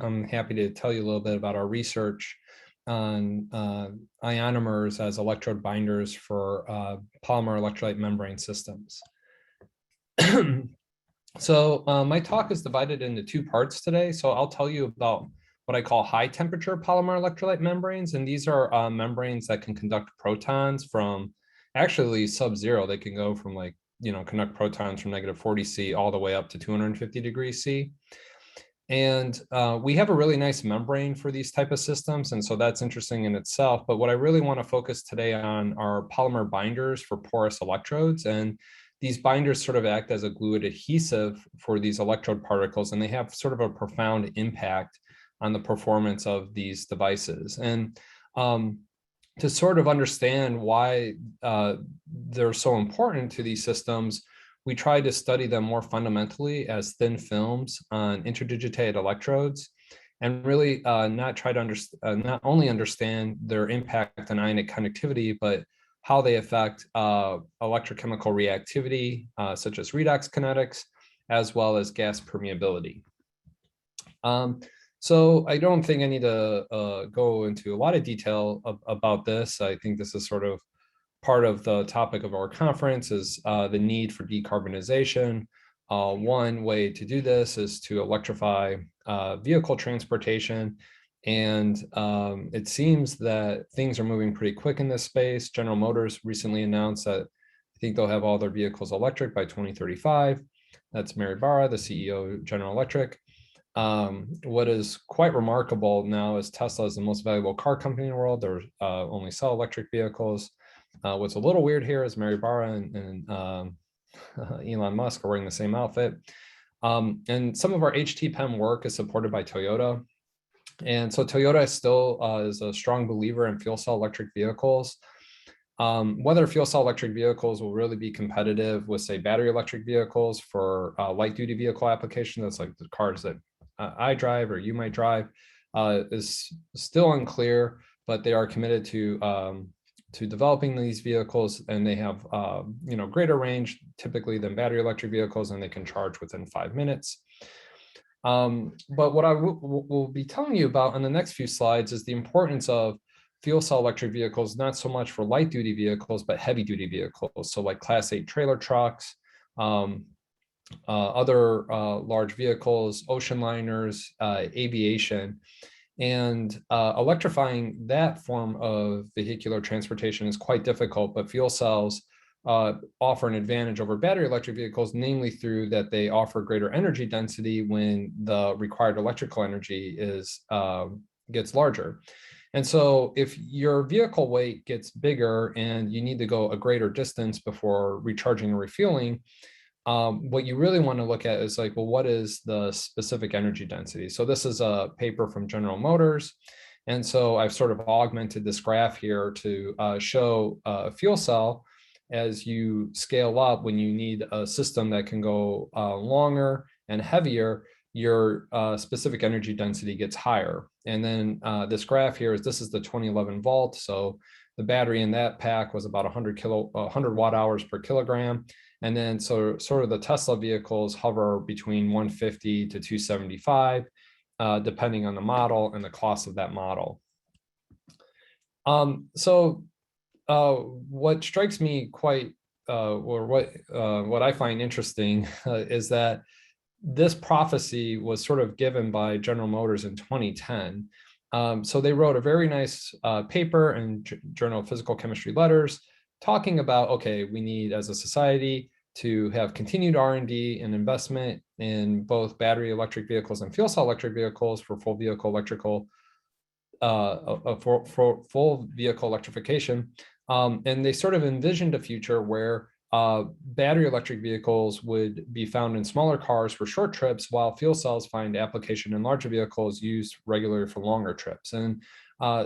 I'm happy to tell you a little bit about our research on ionomers as electrode binders for polymer electrolyte membrane systems. So my talk is divided into two parts today. So I'll tell you about what I call high temperature polymer electrolyte membranes. And these are membranes that can conduct protons from actually sub-zero. They can go from conduct protons from -40°C all the way up to 250°C. And we have a really nice membrane for these type of systems. And so that's interesting in itself. But what I really want to focus today on are polymer binders for porous electrodes. And these binders sort of act as a glue adhesive for these electrode particles, and they have sort of a profound impact on the performance of these devices. And to sort of understand why they're so important to these systems, we try to study them more fundamentally as thin films on interdigitated electrodes, and really not only understand their impact on ionic conductivity, but how they affect electrochemical reactivity, such as redox kinetics, as well as gas permeability. So I don't think I need to go into a lot of detail about this. I think this is sort of part of the topic of our conference is the need for decarbonization. One way to do this is to electrify vehicle transportation. And it seems that things are moving pretty quick in this space. General Motors recently announced that I think they'll have all their vehicles electric by 2035. That's Mary Barra, the CEO of General Electric. What is quite remarkable now is Tesla is the most valuable car company in the world. They only sell electric vehicles. What's a little weird here is Mary Barra and Elon Musk are wearing the same outfit. And some of our HT-PEM work is supported by Toyota. And so Toyota still is a strong believer in fuel cell electric vehicles. Whether fuel cell electric vehicles will really be competitive with, say, battery electric vehicles for light duty vehicle application, that's like the cars that I drive or you might drive, is still unclear, but they are committed to developing these vehicles, and they have greater range typically than battery electric vehicles, and they can charge within 5 minutes. But what I will be telling you about in the next few slides is the importance of fuel cell electric vehicles, not so much for light duty vehicles, but heavy duty vehicles. So like Class 8 trailer trucks, other large vehicles, ocean liners, aviation. And electrifying that form of vehicular transportation is quite difficult, but fuel cells offer an advantage over battery electric vehicles, namely through that they offer greater energy density when the required electrical energy gets larger. And so if your vehicle weight gets bigger and you need to go a greater distance before recharging or refueling, what you really want to look at is like, well, what is the specific energy density? So this is a paper from General Motors. And so I've sort of augmented this graph here to show a fuel cell as you scale up. When you need a system that can go longer and heavier, your specific energy density gets higher. And then this graph here this is the 2011 Volt. So the battery in that pack was about 100 watt hours per kilogram. And then so sort of the Tesla vehicles hover between 150 to 275, depending on the model and the cost of that model. What strikes me quite, or what I find interesting is that this prophecy was sort of given by General Motors in 2010. So they wrote a very nice paper in Journal of Physical Chemistry Letters talking about, okay, we need as a society to have continued R&D and investment in both battery electric vehicles and fuel cell electric vehicles for full vehicle electrification. And they sort of envisioned a future where battery electric vehicles would be found in smaller cars for short trips, while fuel cells find application in larger vehicles used regularly for longer trips. And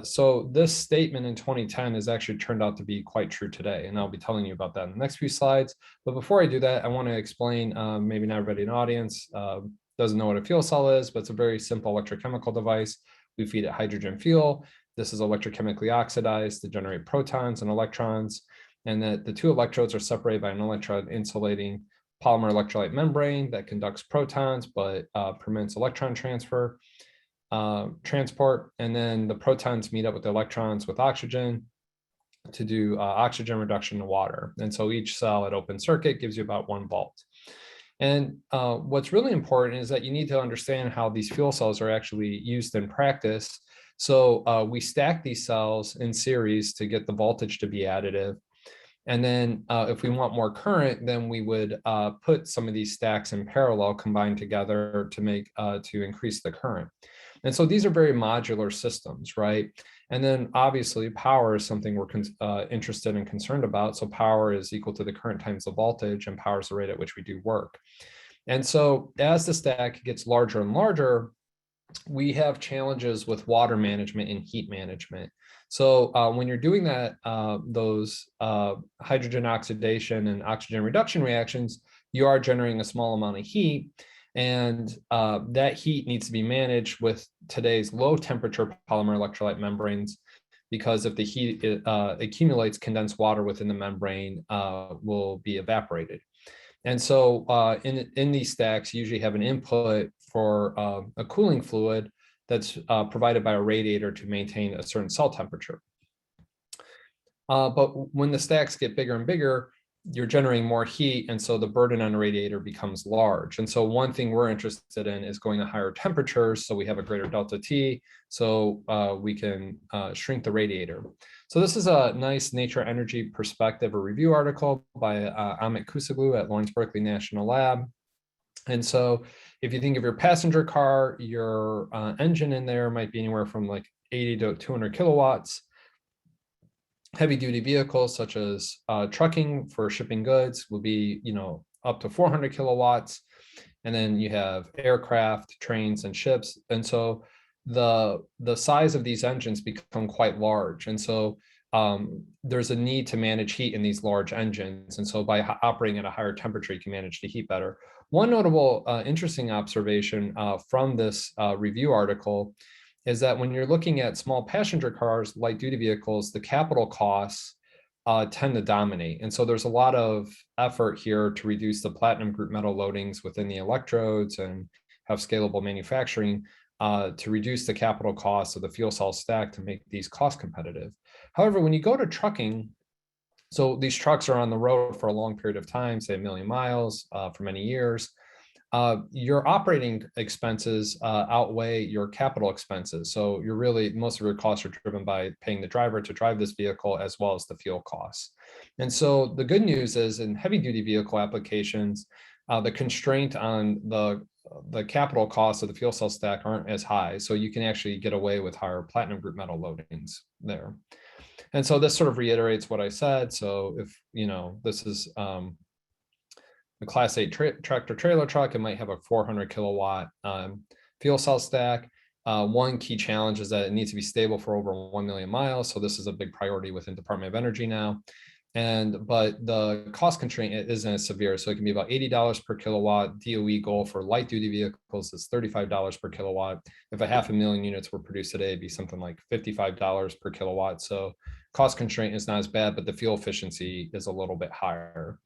so this statement in 2010 has actually turned out to be quite true today. And I'll be telling you about that in the next few slides. But before I do that, I want to explain, maybe not everybody in the audience doesn't know what a fuel cell is, but it's a very simple electrochemical device. We feed it hydrogen fuel. This is electrochemically oxidized to generate protons and electrons. And that the two electrodes are separated by an electrode insulating polymer electrolyte membrane that conducts protons but permits electron transfer. transport, and then the protons meet up with the electrons with oxygen to do oxygen reduction to water. And so each cell at open circuit gives you about 1 volt. And what's really important is that you need to understand how these fuel cells are actually used in practice. So we stack these cells in series to get the voltage to be additive. And then if we want more current, then we would put some of these stacks in parallel, combined together to make to increase the current. And so these are very modular systems, right? And then obviously power is something we're interested and concerned about. So power is equal to the current times the voltage, and power is the rate at which we do work. And so as the stack gets larger and larger, we have challenges with water management and heat management. So when you're doing that, those hydrogen oxidation and oxygen reduction reactions, you are generating a small amount of heat. And that heat needs to be managed with today's low temperature polymer electrolyte membranes, because if the heat accumulates, condensed water within the membrane will be evaporated. And so in these stacks, you usually have an input for a cooling fluid that's provided by a radiator to maintain a certain cell temperature. But when the stacks get bigger and bigger, you're generating more heat, and so the burden on the radiator becomes large. And so one thing we're interested in is going to higher temperatures, so we have a greater delta T, so we can shrink the radiator. So this is a nice Nature Energy Perspective, a review article by Amit Kusaglu at Lawrence Berkeley National Lab. And so if you think of your passenger car, your engine in there might be anywhere from like 80 to 200 kilowatts. Heavy duty vehicles such as trucking for shipping goods will be, up to 400 kilowatts. And then you have aircraft, trains, and ships. And so the size of these engines become quite large. And so there's a need to manage heat in these large engines. And so by operating at a higher temperature, you can manage the heat better. One notable interesting observation from this review article is that when you're looking at small passenger cars, light duty vehicles, the capital costs tend to dominate. And so there's a lot of effort here to reduce the platinum group metal loadings within the electrodes and have scalable manufacturing to reduce the capital costs of the fuel cell stack to make these cost competitive. However, when you go to trucking, so these trucks are on the road for a long period of time, say 1 million miles for many years. Your operating expenses outweigh your capital expenses. So most of your costs are driven by paying the driver to drive this vehicle, as well as the fuel costs. And so the good news is in heavy duty vehicle applications, the constraint on the capital costs of the fuel cell stack aren't as high. So you can actually get away with higher platinum group metal loadings there. And so this sort of reiterates what I said. So if, this is a Class 8 tractor trailer truck, it might have a 400 kilowatt fuel cell stack. One key challenge is that it needs to be stable for over 1 million miles. So this is a big priority within Department of Energy now. But the cost constraint isn't as severe. So it can be about $80 per kilowatt. DOE goal for light duty vehicles is $35 per kilowatt. If 500,000 units were produced today, it'd be something like $55 per kilowatt. So cost constraint is not as bad, but the fuel efficiency is a little bit higher.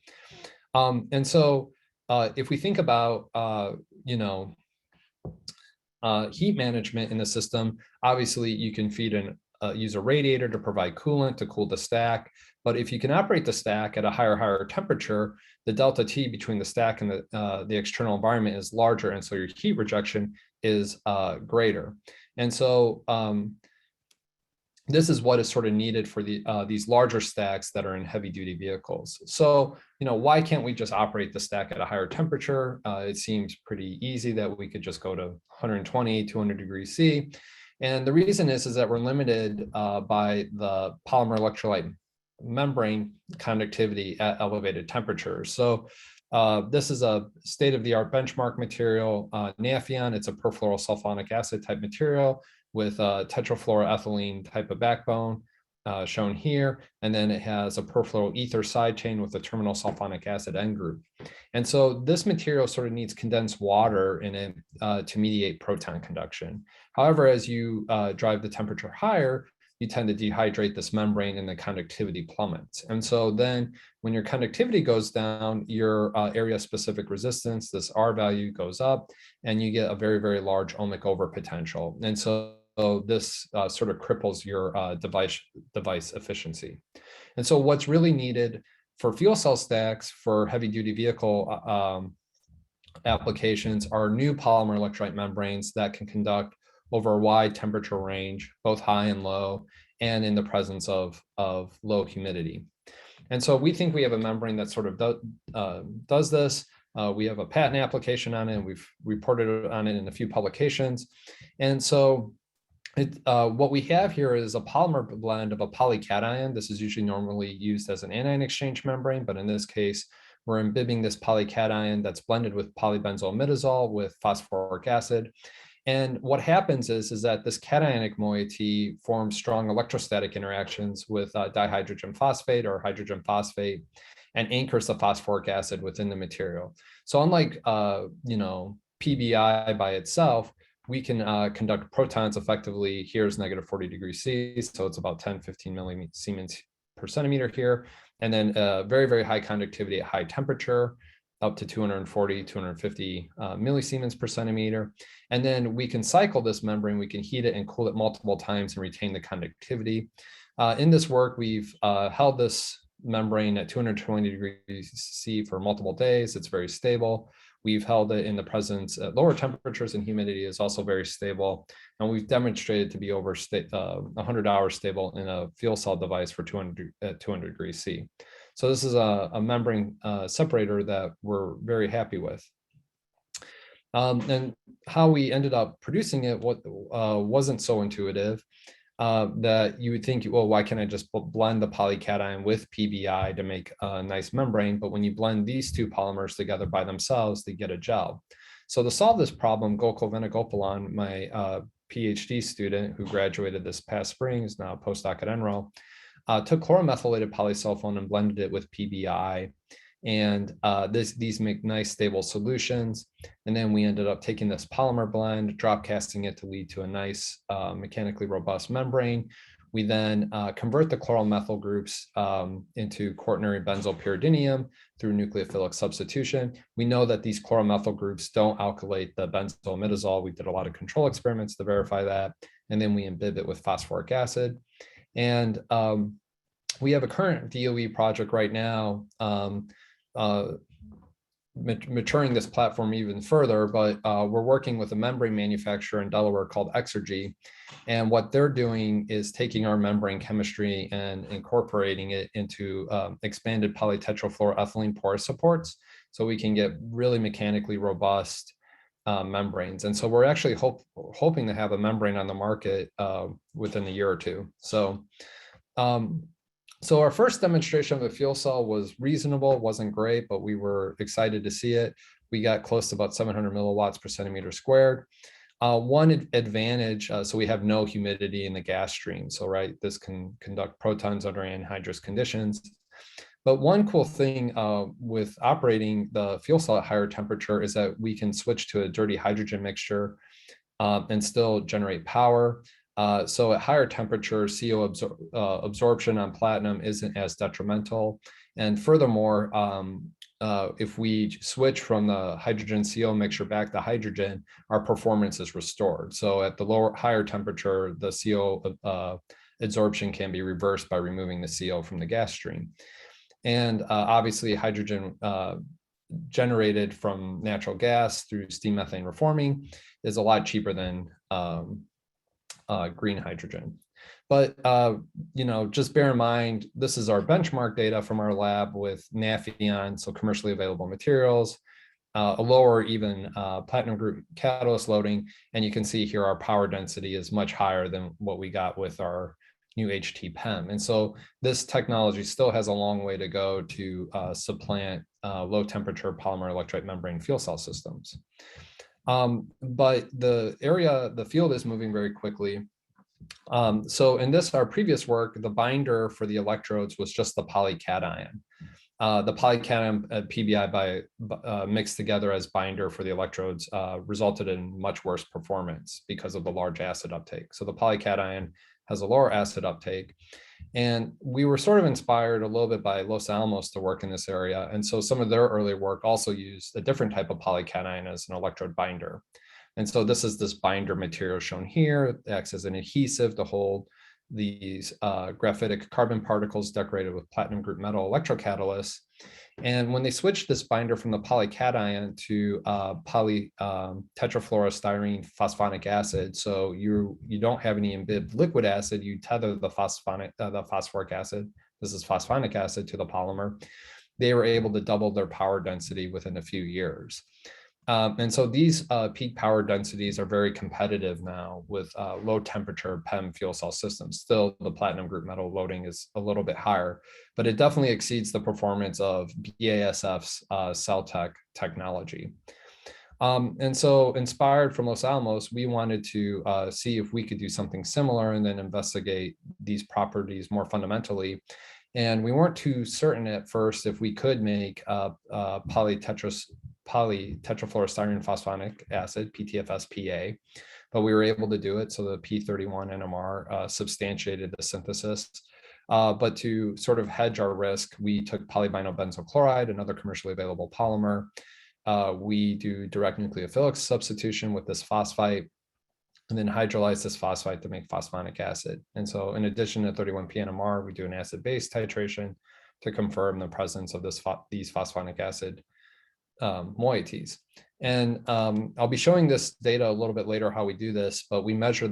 And so if we think about, heat management in the system, obviously you can use a radiator to provide coolant to cool the stack. But if you can operate the stack at a higher temperature, the delta T between the stack and the external environment is larger. And so your heat rejection is greater. And so this is what is sort of needed for these larger stacks that are in heavy duty vehicles. So, why can't we just operate the stack at a higher temperature? It seems pretty easy that we could just go to 120, 200 degrees C. And the reason is that we're limited by the polymer electrolyte membrane conductivity at elevated temperatures. So this is a state-of-the-art benchmark material, Nafion. It's a perfluorosulfonic acid type material with a tetrafluoroethylene type of backbone shown here. And then it has a perfluoroether side chain with a terminal sulfonic acid end group. And so this material sort of needs condensed water in it to mediate proton conduction. However, as you drive the temperature higher, you tend to dehydrate this membrane and the conductivity plummets. And so then when your conductivity goes down, your area specific resistance, this R value goes up, and you get a very, very large ohmic overpotential. And so this sort of cripples your device efficiency. And so what's really needed for fuel cell stacks for heavy duty vehicle applications are new polymer electrolyte membranes that can conduct over a wide temperature range, both high and low, and in the presence of low humidity. And so we think we have a membrane that sort of does this. We have a patent application on it, and we've reported on it in a few publications. And so what we have here is a polymer blend of a polycation. This is usually normally used as an anion exchange membrane, but in this case, we're imbibing this polycation that's blended with polybenzoimidazole with phosphoric acid. And what happens is that this cationic moiety forms strong electrostatic interactions with dihydrogen phosphate or hydrogen phosphate and anchors the phosphoric acid within the material. So unlike PBI by itself, we can conduct protons effectively. Here's negative 40 degrees C, so it's about 10, 15 millisiemens per centimeter here. And then very, very high conductivity at high temperature, up to 240, 250 millisiemens per centimeter. And then we can cycle this membrane, we can heat it and cool it multiple times and retain the conductivity. In this work, we've held this membrane at 220 degrees C for multiple days. It's very stable. We've held it in the presence at lower temperatures, and humidity is also very stable. And we've demonstrated to be over 100 hours stable in a fuel cell device for 200 degrees C. So this is a membrane separator that we're very happy with. And how we ended up producing it wasn't so intuitive. That you would think, well, why can't I just blend the polycation with PBI to make a nice membrane? But when you blend these two polymers together by themselves, they get a gel. So to solve this problem, Gokul Venugopalan, my PhD student who graduated this past spring, is now a postdoc at NREL, took chloromethylated polysulfone and blended it with PBI. And these make nice stable solutions. And then we ended up taking this polymer blend, drop casting it to lead to a nice mechanically robust membrane. We then convert the chloral methyl groups into quaternary benzylpyridinium through nucleophilic substitution. We know that these chloral methyl groups don't alkylate the benzoimidazole. We did a lot of control experiments to verify that. And then we imbibe it with phosphoric acid. And we have a current DOE project right now maturing this platform even further, but we're working with a membrane manufacturer in Delaware called Exergy. And what they're doing is taking our membrane chemistry and incorporating it into expanded polytetrafluoroethylene pore supports, so we can get really mechanically robust membranes. And so we're actually hoping to have a membrane on the market within a year or two. So our first demonstration of a fuel cell was reasonable, wasn't great, but we were excited to see it. We got close to about 700 milliwatts per centimeter squared. One advantage, so we have no humidity in the gas stream. So this can conduct protons under anhydrous conditions. But one cool thing with operating the fuel cell at higher temperature is that we can switch to a dirty hydrogen mixture and still generate power. So at higher temperature, CO absorption on platinum isn't as detrimental. And furthermore, if we switch from the hydrogen CO mixture back to hydrogen, our performance is restored. So at the higher temperature, the CO absorption can be reversed by removing the CO from the gas stream. And obviously hydrogen generated from natural gas through steam methane reforming is a lot cheaper than green hydrogen. But just bear in mind, this is our benchmark data from our lab with Nafion, so commercially available materials, a lower even platinum group catalyst loading, and you can see here our power density is much higher than what we got with our new HT PEM. And so this technology still has a long way to go to supplant low temperature polymer electrolyte membrane fuel cell systems. But the field is moving very quickly. So in our previous work, the binder for the electrodes was just the polycation. The polycation PBI mixed together as binder for the electrodes resulted in much worse performance because of the large acid uptake. So the polycation has a lower acid uptake. And we were sort of inspired a little bit by Los Alamos to work in this area. And so some of their early work also used a different type of polycation as an electrode binder. And so this is this binder material shown here. It acts as an adhesive to hold these graphitic carbon particles decorated with platinum group metal electrocatalysts. And when they switched this binder from the polycation to tetrafluorostyrene phosphonic acid, so you don't have any imbibed liquid acid, you tether the phosphoric acid, this is phosphonic acid, to the polymer, they were able to double their power density within a few years. And so these peak power densities are very competitive now with low temperature PEM fuel cell systems. Still, the platinum group metal loading is a little bit higher, but it definitely exceeds the performance of BASF's CellTech technology. And so inspired from Los Alamos, we wanted to see if we could do something similar and then investigate these properties more fundamentally. And we weren't too certain at first if we could make polytetrafluorostyrene phosphonic acid, PTFS-PA, but we were able to do it. So the P31 NMR substantiated the synthesis. But to sort of hedge our risk, we took polyvinyl benzoyl chloride, another commercially available polymer. We do direct nucleophilic substitution with this phosphite, and then hydrolyze this phosphite to make phosphonic acid. And so in addition to 31P NMR, we do an acid-base titration to confirm the presence of these phosphonic acid moieties. And I'll be showing this data a little bit later how we do this, but we measure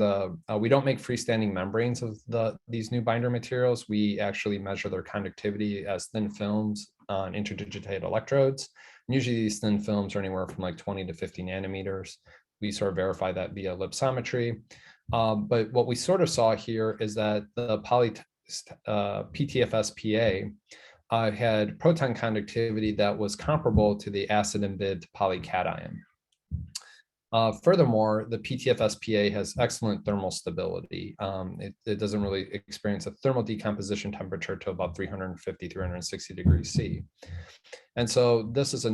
we don't make freestanding membranes of these new binder materials. We actually measure their conductivity as thin films on interdigitated electrodes. And usually these thin films are anywhere from like 20 to 50 nanometers. We sort of verify that via lipsometry. But what we sort of saw here is that the PTFS-PA had proton conductivity that was comparable to the acid imbibed polycation. Furthermore, the PTFS-PA has excellent thermal stability. It doesn't really experience a thermal decomposition temperature to about 350, 360 degrees C. And so this is a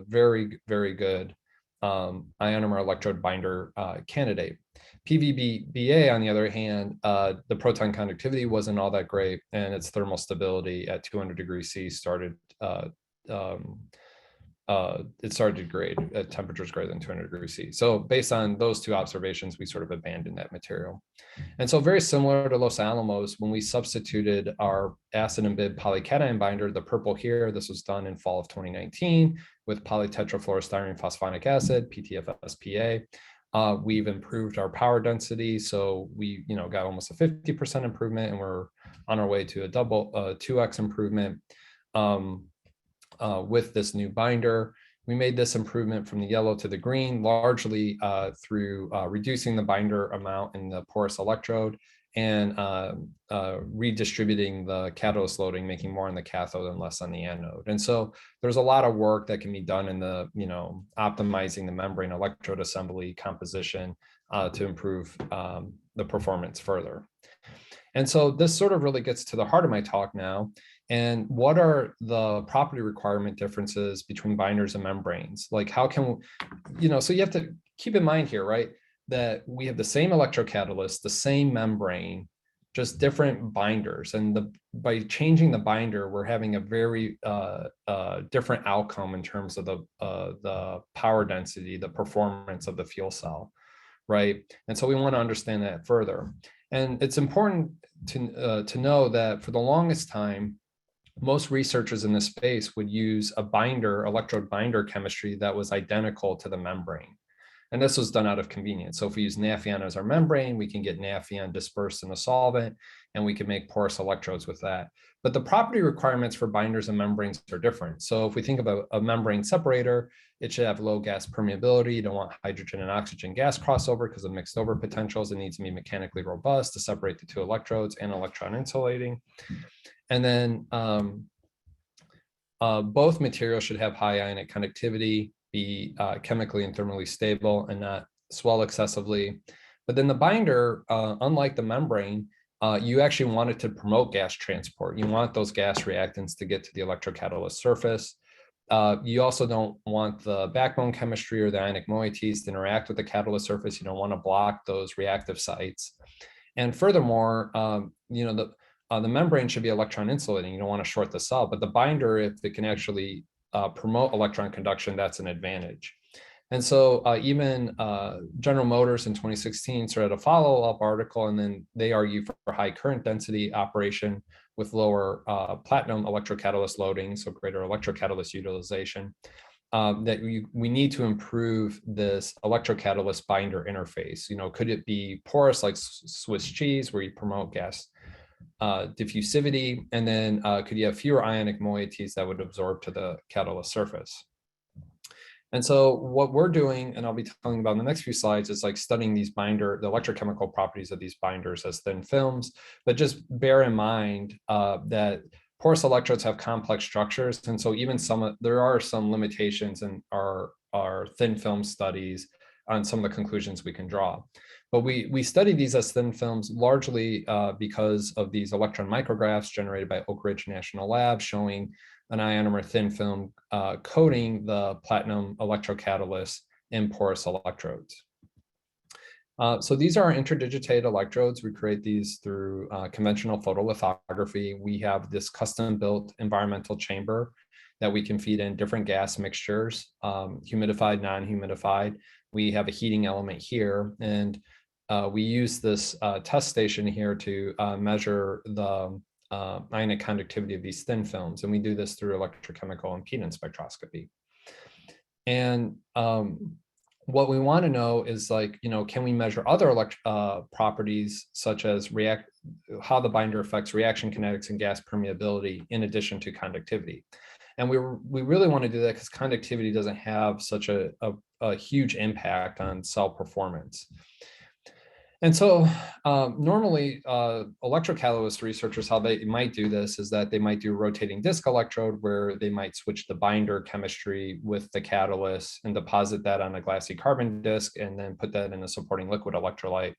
very, very good ionomer electrode binder candidate. PVBA, on the other hand, the proton conductivity wasn't all that great, and its thermal stability at 200 degrees C started to degrade at temperatures greater than 200 degrees C. So based on those two observations, we sort of abandoned that material. And so very similar to Los Alamos, when we substituted our acid imbibed polycation binder, the purple here, this was done in fall of 2019 with polytetrafluorostyrene phosphonic acid, PTFS-PA. We've improved our power density. So we got almost a 50% improvement, and we're on our way to a 2x improvement. With this new binder. We made this improvement from the yellow to the green, largely through reducing the binder amount in the porous electrode and redistributing the catalyst loading, making more on the cathode and less on the anode. And so there's a lot of work that can be done in the, optimizing the membrane electrode assembly composition to improve the performance further. And so this sort of really gets to the heart of my talk now. And what are the property requirement differences between binders and membranes? Like how can, so you have to keep in mind here, right, that we have the same electrocatalyst, the same membrane, just different binders. And by changing the binder, we're having a very different outcome in terms of the power density, the performance of the fuel cell, right? And so we want to understand that further. And it's important to know that for the longest time, most researchers in this space would use a electrode binder chemistry that was identical to the membrane. And this was done out of convenience. So if we use Nafion as our membrane, we can get Nafion dispersed in a solvent, and we can make porous electrodes with that. But the property requirements for binders and membranes are different. So if we think about a membrane separator, it should have low gas permeability. You don't want hydrogen and oxygen gas crossover because of mixed over potentials. It needs to be mechanically robust to separate the two electrodes and electron insulating. And then both materials should have high ionic conductivity, be chemically and thermally stable, and not swell excessively. But then the binder, unlike the membrane, you actually want it to promote gas transport. You want those gas reactants to get to the electrocatalyst surface. You also don't want the backbone chemistry or the ionic moieties to interact with the catalyst surface. You don't want to block those reactive sites. And furthermore, the membrane should be electron insulating. You don't want to short the cell, but the binder, if it can actually promote electron conduction, that's an advantage. And so even General Motors in 2016 started a follow-up article, and then they argue for high current density operation with lower platinum electrocatalyst loading, so greater electrocatalyst utilization, that we need to improve this electrocatalyst binder interface. Could it be porous like Swiss cheese, where you promote gas diffusivity, and then could you have fewer ionic moieties that would absorb to the catalyst surface? And so what we're doing, and I'll be telling about in the next few slides, is like studying the electrochemical properties of these binders as thin films. But just bear in mind that porous electrodes have complex structures. And so even there are some limitations in our thin film studies on some of the conclusions we can draw. But we study these as thin films largely because of these electron micrographs generated by Oak Ridge National Lab showing an ionomer thin film coating the platinum electrocatalyst in porous electrodes. So these are our interdigitated electrodes. We create these through conventional photolithography. We have this custom-built environmental chamber that we can feed in different gas mixtures, humidified, non-humidified. We have a heating element here, and we use this test station here to measure the ionic conductivity of these thin films, and we do this through electrochemical impedance spectroscopy. And what we want to know is can we measure other properties such as how the binder affects reaction kinetics and gas permeability in addition to conductivity? And we really want to do that because conductivity doesn't have such a huge impact on cell performance. And so normally electrocatalyst researchers, how they might do this is that they might do a rotating disc electrode where they might switch the binder chemistry with the catalyst and deposit that on a glassy carbon disc and then put that in a supporting liquid electrolyte.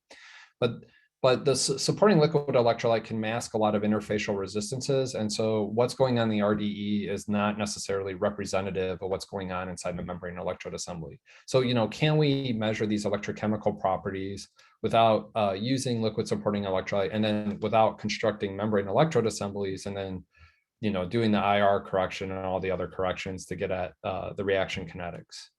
But the supporting liquid electrolyte can mask a lot of interfacial resistances. And so what's going on in the RDE is not necessarily representative of what's going on inside the membrane electrode assembly. So, can we measure these electrochemical properties without using liquid supporting electrolyte and then without constructing membrane electrode assemblies and then, doing the IR correction and all the other corrections to get at the reaction kinetics?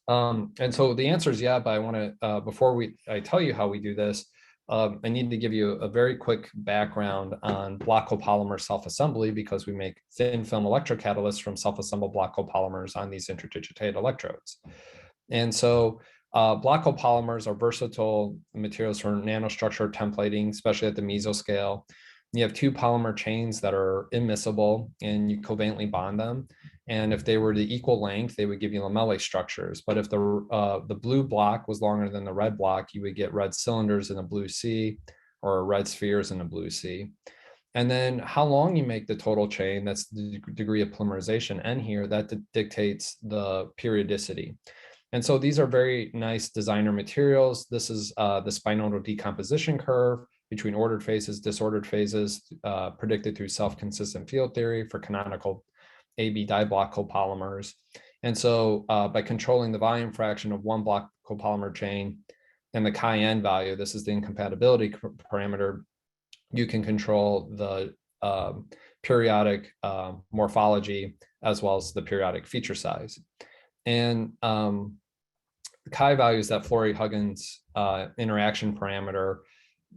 And so the answer is yeah, but I want to, before I tell you how we do this, I need to give you a very quick background on block copolymer self-assembly because we make thin film electrocatalysts from self-assembled block copolymers on these interdigitated electrodes. And so block copolymers are versatile materials for nanostructure templating, especially at the mesoscale. You have two polymer chains that are immiscible and you covalently bond them. And if they were the equal length, they would give you lamellae structures. But if the blue block was longer than the red block, you would get red cylinders in a blue C or red spheres in a blue C. And then how long you make the total chain, that's the degree of polymerization N here, that dictates the periodicity. And so these are very nice designer materials. This is the spinodal decomposition curve between ordered phases, disordered phases, predicted through self-consistent field theory for canonical AB diblock copolymers. And so by controlling the volume fraction of one block copolymer chain and the chi-n value, this is the incompatibility parameter, you can control the periodic morphology as well as the periodic feature size. And the chi value is that Flory-Huggins interaction parameter,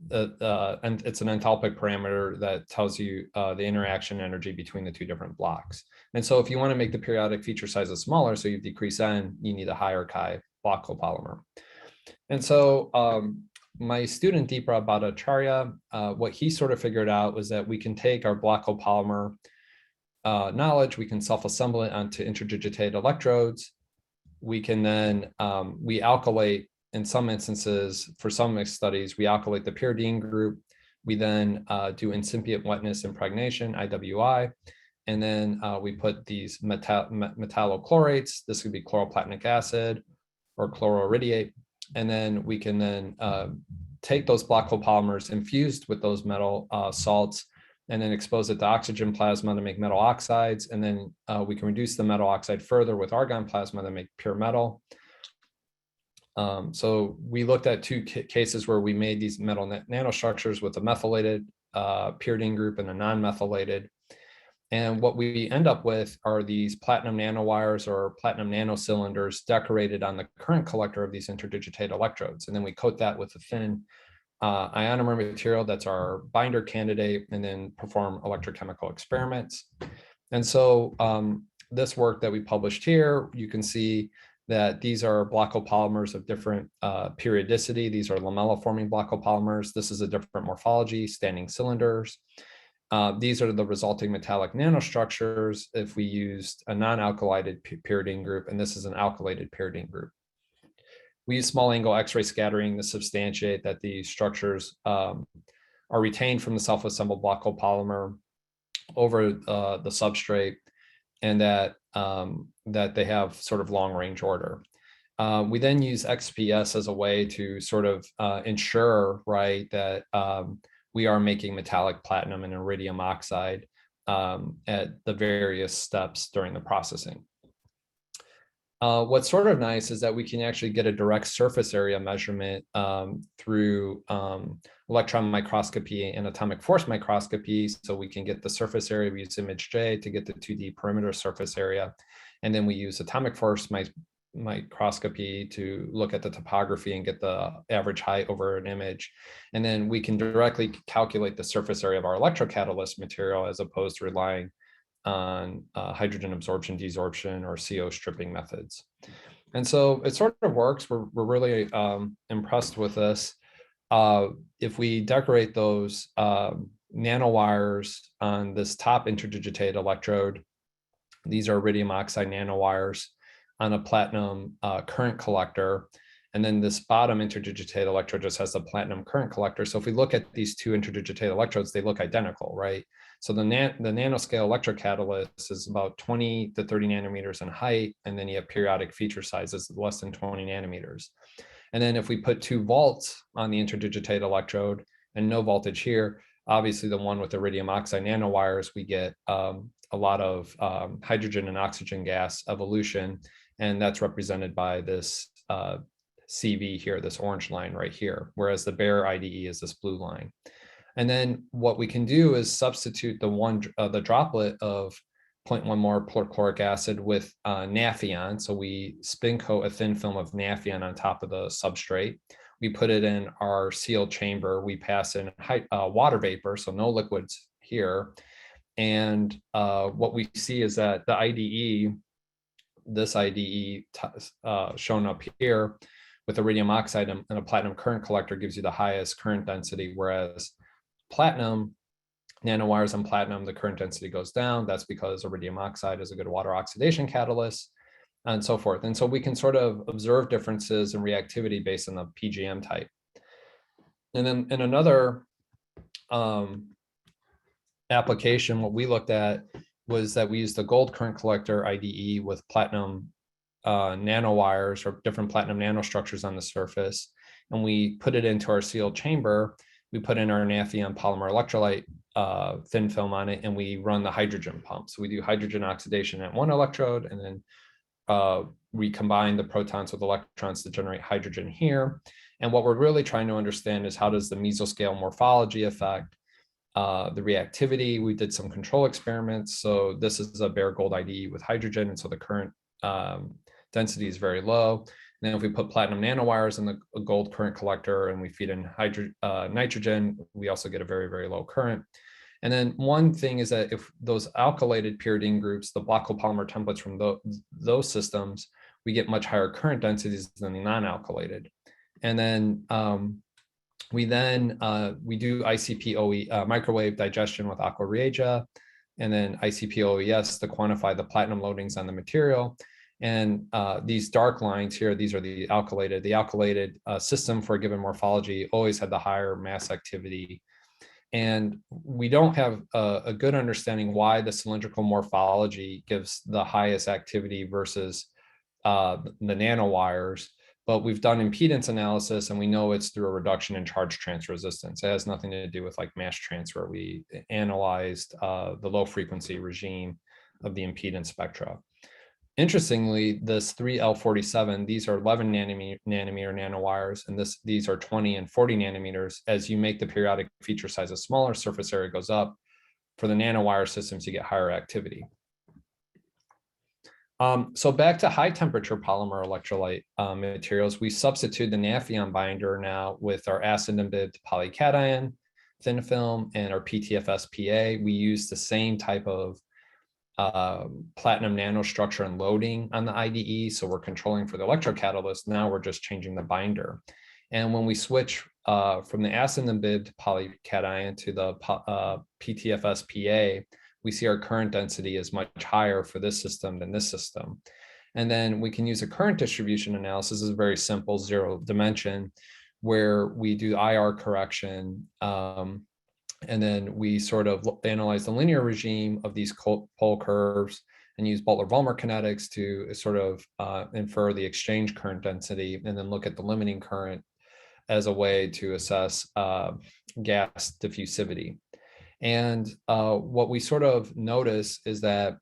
and it's an enthalpic parameter that tells you the interaction energy between the two different blocks. And so if you want to make the periodic feature sizes smaller, so you decrease N, you need a higher chi block copolymer. And so my student Deepa Bhattacharya, what he sort of figured out was that we can take our block copolymer knowledge, we can self-assemble it onto interdigitated electrodes. We can then, we alkylate in some instances, for some mixed studies, we alkylate the pyridine group. We then do incipient wetness impregnation, IWI, and then we put these metallochlorates. This could be chloroplatinic acid or chloroiridiate. And then we can then take those black copolymers infused with those metal salts and then expose it to oxygen plasma to make metal oxides. And then we can reduce the metal oxide further with argon plasma to make pure metal. So we looked at two cases where we made these metal nanostructures with a methylated pyridine group and a non-methylated. And what we end up with are these platinum nanowires or platinum nanocylinders decorated on the current collector of these interdigitated electrodes. And then we coat that with a thin ionomer material that's our binder candidate, and then perform electrochemical experiments. And so this work that we published here, you can see that these are black copolymers of different periodicity. These are lamella-forming black copolymers. This is a different morphology, standing cylinders. These are the resulting metallic nanostructures if we used a non-alkylated pyridine group, and this is an alkylated pyridine group. We use small angle X-ray scattering to substantiate that these structures are retained from the self-assembled black copolymer over the substrate, and that they have sort of long-range order. We then use XPS as a way to sort of ensure, right, that we are making metallic platinum and iridium oxide at the various steps during the processing. What's sort of nice is that we can actually get a direct surface area measurement through electron microscopy and atomic force microscopy. So we can get the surface area. We use image J to get the 2D perimeter surface area. And then we use atomic force microscopy to look at the topography and get the average height over an image. And then we can directly calculate the surface area of our electrocatalyst material as opposed to relying on hydrogen absorption, desorption, or CO stripping methods. And so it sort of works. We're really impressed with this. If we decorate those nanowires on this top interdigitated electrode, these are iridium oxide nanowires on a platinum current collector. And then this bottom interdigitated electrode just has the platinum current collector. So if we look at these two interdigitated electrodes, they look identical, right? So the nanoscale electrocatalyst is about 20 to 30 nanometers in height, and then you have periodic feature sizes less than 20 nanometers. And then if we put 2 volts on the interdigitated electrode and no voltage here, obviously the one with iridium oxide nanowires, we get a lot of hydrogen and oxygen gas evolution, and that's represented by this CV here, this orange line right here, whereas the bare IDE is this blue line. And then what we can do is substitute the droplet of 0.1 more chloric acid with Nafion. So we spin coat a thin film of Nafion on top of the substrate. We put it in our sealed chamber. We pass in water vapor, so no liquids here. And what we see is that the IDE, this IDE shown up here with iridium oxide and a platinum current collector gives you the highest current density, whereas platinum nanowires on platinum, the current density goes down. That's because iridium oxide is a good water oxidation catalyst and so forth. And so we can sort of observe differences in reactivity based on the PGM type. And then in another application, what we looked at was that we used the gold current collector IDE with platinum nanowires or different platinum nanostructures on the surface. And we put it into our sealed chamber. We put in our Nafion polymer electrolyte thin film on it, and we run the hydrogen pump. So we do hydrogen oxidation at one electrode, and then we combine the protons with electrons to generate hydrogen here. And what we're really trying to understand is how does the mesoscale morphology affect the reactivity. We did some control experiments. So this is a bare gold IDE with hydrogen, and so the current density is very low. And then if we put platinum nanowires in the gold current collector and we feed in nitrogen, we also get a very, very low current. And then one thing is that if those alkylated pyridine groups, the black copolymer templates from those systems, we get much higher current densities than the non-alkylated. And then we do ICP-OE microwave digestion with aqua reagia, and then ICP-OES to quantify the platinum loadings on the material. And these dark lines here, these are the alkylated. The alkylated system for a given morphology always had the higher mass activity. And we don't have a good understanding why the cylindrical morphology gives the highest activity versus the nanowires. but we've done impedance analysis and we know it's through a reduction in charge transfer resistance. It has nothing to do with like mass transfer. We analyzed the low frequency regime of the impedance spectra. Interestingly, this 3L47, these are 11 nanometer nanowires, and these are 20 and 40 nanometers. As you make the periodic feature sizes smaller, surface area goes up. For the nanowire systems, you get higher activity. So back to high temperature polymer electrolyte materials, we substitute the Nafion binder now with our acid embedded polycation thin film and our PTFS-PA. We use the same type of platinum nanostructure and loading on the IDE. So we're controlling for the electrocatalyst. Now we're just changing the binder. And when we switch from the acid embedded polycation to the PTFS-PA, we see our current density is much higher for this system than this system. And then we can use a current distribution analysis. It's very simple, zero dimension, where we do IR correction. And then we sort of analyze the linear regime of these pole curves and use Butler-Volmer kinetics to sort of infer the exchange current density, and then look at the limiting current as a way to assess gas diffusivity. And what we sort of notice is that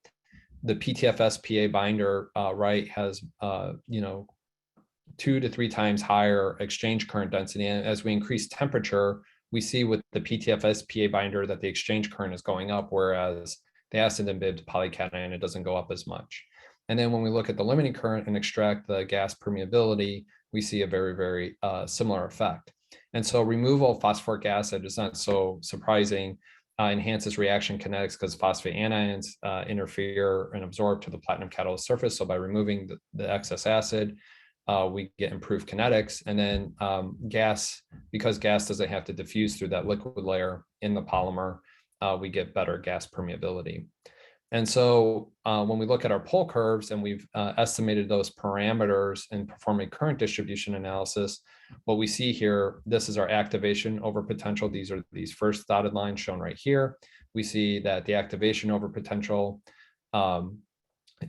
the PTFS-PA binder, right, has 2 to 3 times higher exchange current density. And as we increase temperature, we see with the PTFS-PA binder that the exchange current is going up, whereas the acid embedded polycation, it doesn't go up as much. And then when we look at the limiting current and extract the gas permeability, we see a very, very similar effect. And so removal of phosphoric acid is not so surprising. Enhances reaction kinetics because phosphate anions interfere and absorb to the platinum catalyst surface. So by removing the excess acid, we get improved kinetics. And then gas, because gas doesn't have to diffuse through that liquid layer in the polymer, we get better gas permeability. And so when we look at our pole curves and we've estimated those parameters and performing current distribution analysis, what we see here, this is our activation over potential. These are these first dotted lines shown right here. We see that the activation over potential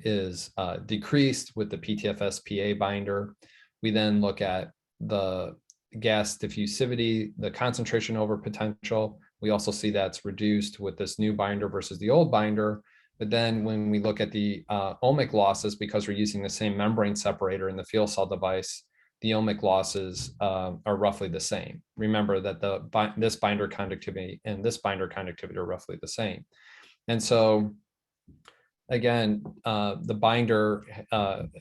is decreased with the PTFS-PA binder. We then look at the gas diffusivity, the concentration over potential. We also see that's reduced with this new binder versus the old binder. But then when we look at the ohmic losses, because we're using the same membrane separator in the fuel cell device, the ohmic losses are roughly the same. Remember that this binder conductivity and this binder conductivity are roughly the same. And so again, the binder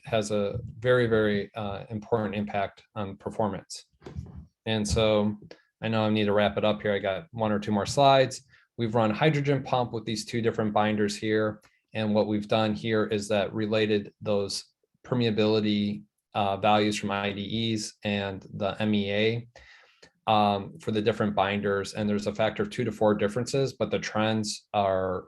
has a very, very important impact on performance. And so I know I need to wrap it up here. I got 1 or 2 more slides. We've run hydrogen pump with these 2 different binders here. And what we've done here is that related those permeability values from IDEs and the MEA for the different binders. And there's a factor of 2 to 4 differences, but the trends are,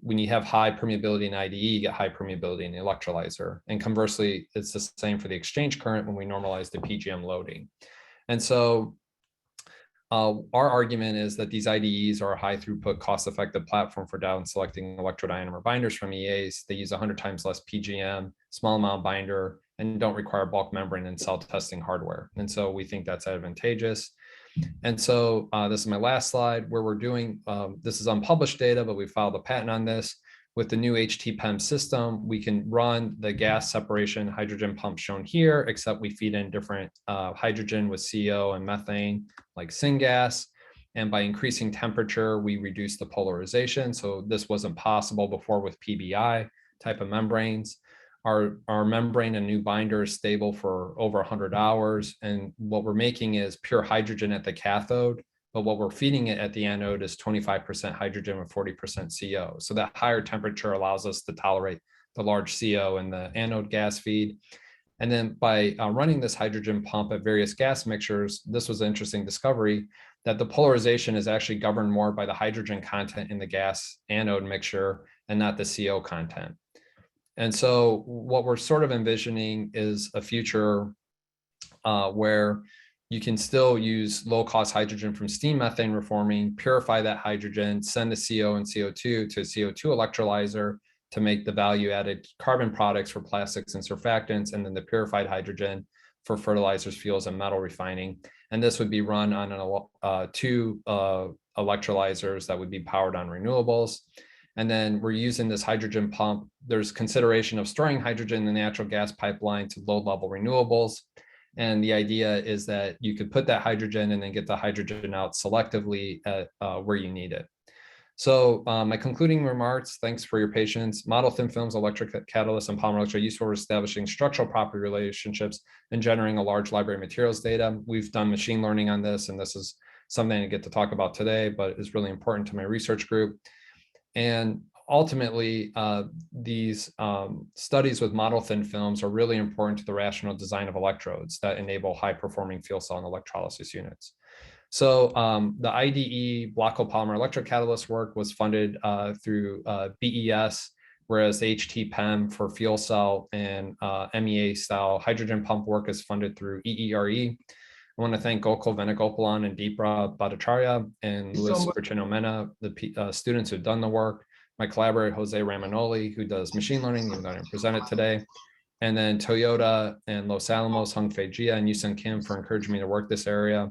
when you have high permeability in IDE, you get high permeability in the electrolyzer. And conversely, it's the same for the exchange current when we normalize the PGM loading. And so our argument is that these IDEs are a high throughput, cost-effective platform for down selecting electrodynamo binders from EAs. They use 100 times less PGM, small amount binder, and don't require bulk membrane and cell testing hardware. And so we think that's advantageous. And so this is my last slide where we're doing, this is unpublished data, but we filed a patent on this. With the new HT-PEM system, we can run the gas separation hydrogen pump shown here, except we feed in different hydrogen with CO and methane, like syngas. And by increasing temperature, we reduce the polarization. So this wasn't possible before with PBI type of membranes. Our membrane and new binder is stable for over 100 hours. And what we're making is pure hydrogen at the cathode. But what we're feeding it at the anode is 25% hydrogen with 40% CO. So that higher temperature allows us to tolerate the large CO in the anode gas feed. And then by running this hydrogen pump at various gas mixtures, this was an interesting discovery that the polarization is actually governed more by the hydrogen content in the gas anode mixture and not the CO content. And so what we're sort of envisioning is a future where you can still use low-cost hydrogen from steam methane reforming, purify that hydrogen, send the CO and CO2 to a CO2 electrolyzer to make the value-added carbon products for plastics and surfactants, and then the purified hydrogen for fertilizers, fuels, and metal refining. And this would be run on two electrolyzers that would be powered on renewables. And then we're using this hydrogen pump. There's consideration of storing hydrogen in the natural gas pipeline to low-level renewables. And the idea is that you could put that hydrogen and then get the hydrogen out selectively at where you need it. So my concluding remarks, thanks for your patience. Model thin films, electric catalysts, and polymer electrodes are useful for establishing structural property relationships and generating a large library of materials data. We've done machine learning on this, and this is something I get to talk about today, but is really important to my research group. And ultimately, these studies with model thin films are really important to the rational design of electrodes that enable high-performing fuel cell and electrolysis units. So the IDE block copolymer electrocatalyst work was funded through BES, whereas the HT-PEM for fuel cell and MEA-style hydrogen pump work is funded through EERE. I want to thank Gokul Venugopalan and Deepra Bhattacharya and Luis Berchino-Mena, the students who've done the work. My collaborator, Jose Ramanoli, who does machine learning, even though I didn't present it today. And then Toyota and Los Alamos, Hongfei Jia, and Yusun Kim for encouraging me to work this area.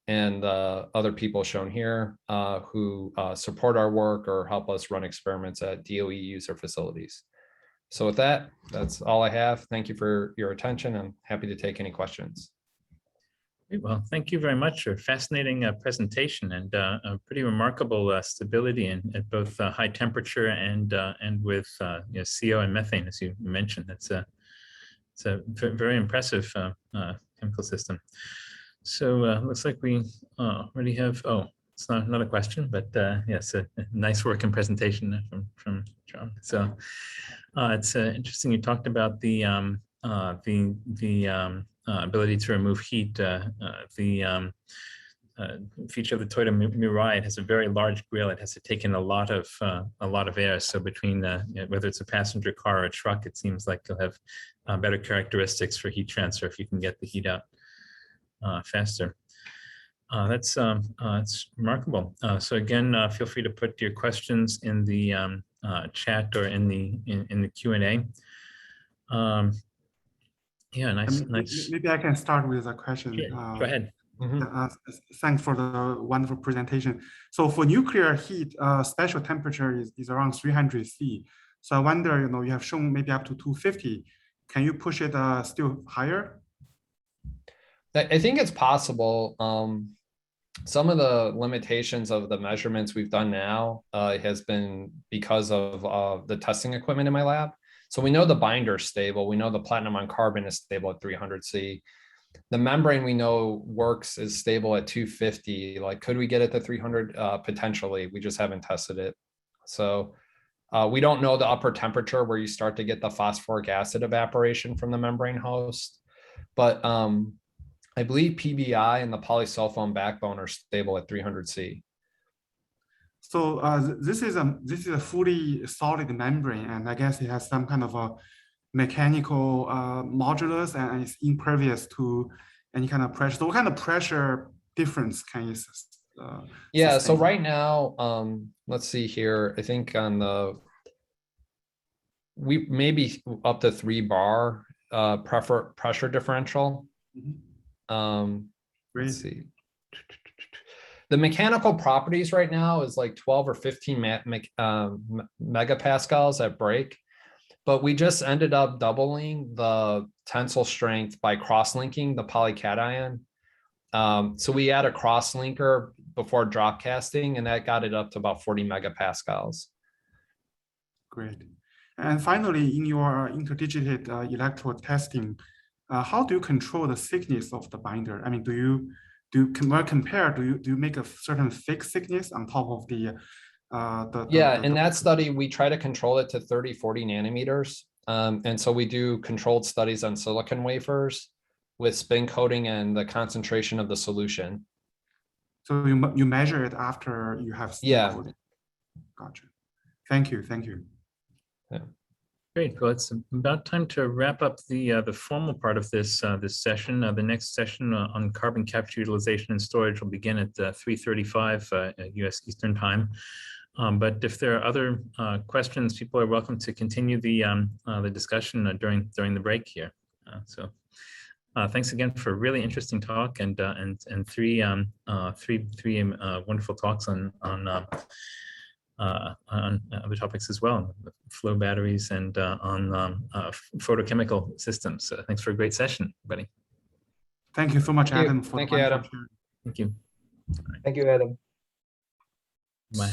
And other people shown here who support our work or help us run experiments at DOE user facilities. So with that, that's all I have. Thank you for your attention. I'm happy to take any questions. Well, thank you very much for a fascinating presentation and a pretty remarkable stability at both high temperature and with CO and methane, as you mentioned. It's a very impressive chemical system. So looks like we already have, it's not a question, but yes, a nice working presentation from John. So it's interesting you talked about the ability to remove heat. The feature of the Toyota Mirai, it has a very large grill. It has to take in a lot of air. So between whether it's a passenger car or a truck, it seems like you'll have better characteristics for heat transfer if you can get the heat out faster. That's remarkable. So again, feel free to put your questions in the chat or in the Q&A. Yeah, nice. Maybe I can start with a question. Sure. Go ahead. Thanks for the wonderful presentation. So for nuclear heat, special temperature is around 300 C. So I wonder, you have shown maybe up to 250. Can you push it still higher? I think it's possible. Some of the limitations of the measurements we've done now has been because of the testing equipment in my lab. So we know the binder is stable. We know the platinum on carbon is stable at 300 C. The membrane we know works is stable at 250. Like, could we get it to 300? Potentially. We just haven't tested it. So we don't know the upper temperature where you start to get the phosphoric acid evaporation from the membrane host. But I believe PBI and the polysulfone backbone are stable at 300 C. So this is a fully solid membrane, and I guess it has some kind of a mechanical modulus and it's impervious to any kind of pressure. So what kind of pressure difference can you yeah, sustain? so right now, let's see here. I think on we maybe up to 3 bar pressure differential. Let's see. The mechanical properties right now is like 12 or 15 megapascals at break, but we just ended up doubling the tensile strength by cross-linking the polycation. So we add a cross-linker before drop casting, and that got it up to about 40 megapascals. Great. And finally, in your interdigitate electrode testing, how do you control the thickness of the binder? I mean, do you make a certain fixed thickness on top of the in that study, we try to control it to 30, 40 nanometers. And so we do controlled studies on silicon wafers with spin coating and the concentration of the solution. So you measure it after you have spin coating. Gotcha. Thank you. Yeah. Great. Well, it's about time to wrap up the formal part of this session. The next session on carbon capture, utilization, and storage will begin at 3:35 U.S. Eastern Time. But if there are other questions, people are welcome to continue the discussion during the break here. Thanks again for a really interesting talk and three wonderful talks on other topics as well, flow batteries and on photochemical systems. Thanks for a great session, everybody. Thank you so much, Adam. Thank you, Adam. Thank you. Thank you, Adam. Bye.